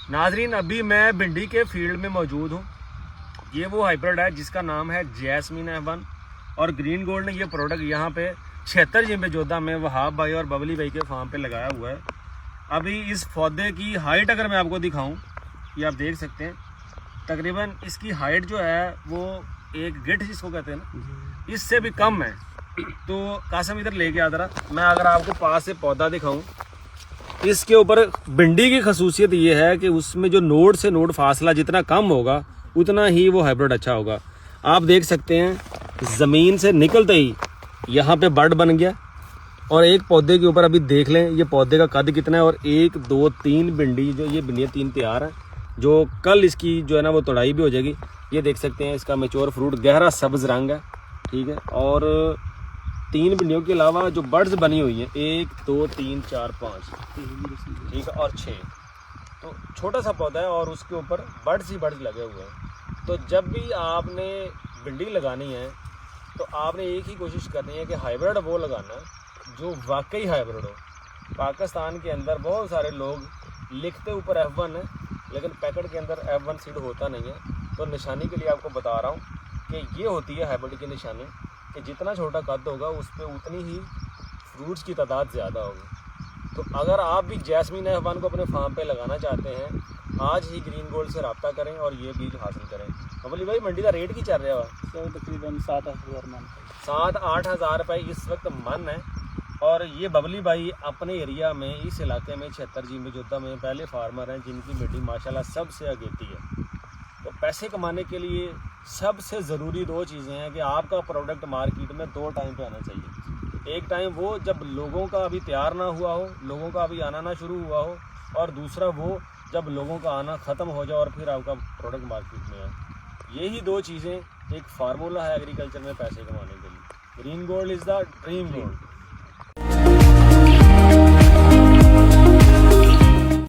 नाजरीन, अभी मैं भिंडी के फील्ड में मौजूद हूँ। ये वो हाइब्रिड है जिसका नाम है जैस्मीन F1 और ग्रीन गोल्ड ने ये प्रोडक्ट यहाँ पे 76 जिम्बे जोधा में वहाब भाई और बबली भाई के फार्म पे लगाया हुआ है। अभी इस पौधे की हाइट अगर मैं आपको दिखाऊं, ये आप देख सकते हैं, तकरीबन इसकी हाइट जो है वो एक गिट जिसको कहते हैं ना, इससे भी कम है। तो कासम इधर लेके आ रहा, मैं अगर आपको पास से पौधा दिखाऊं, इसके ऊपर भिंडी की खसूसियत ये है कि उसमें जो नोड से नोड फासला जितना कम होगा उतना ही वो हाइब्रिड अच्छा होगा। आप देख सकते हैं ज़मीन से निकलते ही यहाँ पे बड बन गया। और एक पौधे के ऊपर अभी देख लें ये पौधे का कद कितना है। और 1 2 3 भिंडी, जो ये भिंडियाँ 3 तैयार हैं, जो कल इसकी जो है ना वो तोड़ाई भी हो जाएगी। ये देख सकते हैं इसका मैच्योर फ्रूट गहरा सब्ज़ रंग है, ठीक है। और 3 भिंडियों के अलावा जो बर्ड्स बनी हुई हैं 1 2 3 4 5, ठीक है, और 6, तो छोटा सा पौधा है और उसके ऊपर बर्ड्स ही बर्ड्स लगे हुए हैं। तो जब भी आपने भिंडी लगानी है तो आपने एक ही कोशिश करनी है कि हाइब्रिड वो लगाना है जो वाकई हाइब्रिड हो। पाकिस्तान के अंदर बहुत सारे लोग लिखते ऊपर F1 है लेकिन पैकेट के अंदर F1 सीड होता नहीं है। तो निशानी के लिए आपको बता रहा हूँ कि ये होती है हाइब्रिड की निशानी, कि जितना छोटा कद होगा उस पर उतनी ही फ्रूट्स की तादाद ज़्यादा होगी। तो अगर आप भी जैस्मीन F1 को अपने फार्म पे लगाना चाहते हैं, आज ही ग्रीन गोल्ड से रब्ता करें और ये बीज हासिल करें। बबली भाई, मंडी का रेट की चल रहा है? तकरीबन 7-8 हज़ार 7-8 हज़ार रुपये इस वक्त मन है। और ये बबली भाई अपने एरिया में, इस इलाके में 76 जिम्बे जोधा में पहले फार्मर हैं जिनकी मिट्टी माशाल्लाह सबसे अगेती है। तो पैसे कमाने के लिए सबसे ज़रूरी 2 चीज़ें हैं कि आपका प्रोडक्ट मार्केट में 2 टाइम पे आना चाहिए। एक टाइम वो जब लोगों का अभी तैयार ना हुआ हो, लोगों का अभी आना ना शुरू हुआ हो, और दूसरा वो जब लोगों का आना ख़त्म हो जाए और फिर आपका प्रोडक्ट मार्केट में आए। यही 2 चीज़ें एक फार्मूला है एग्रीकल्चर में पैसे कमाने के लिए। Green gold is the dream gold.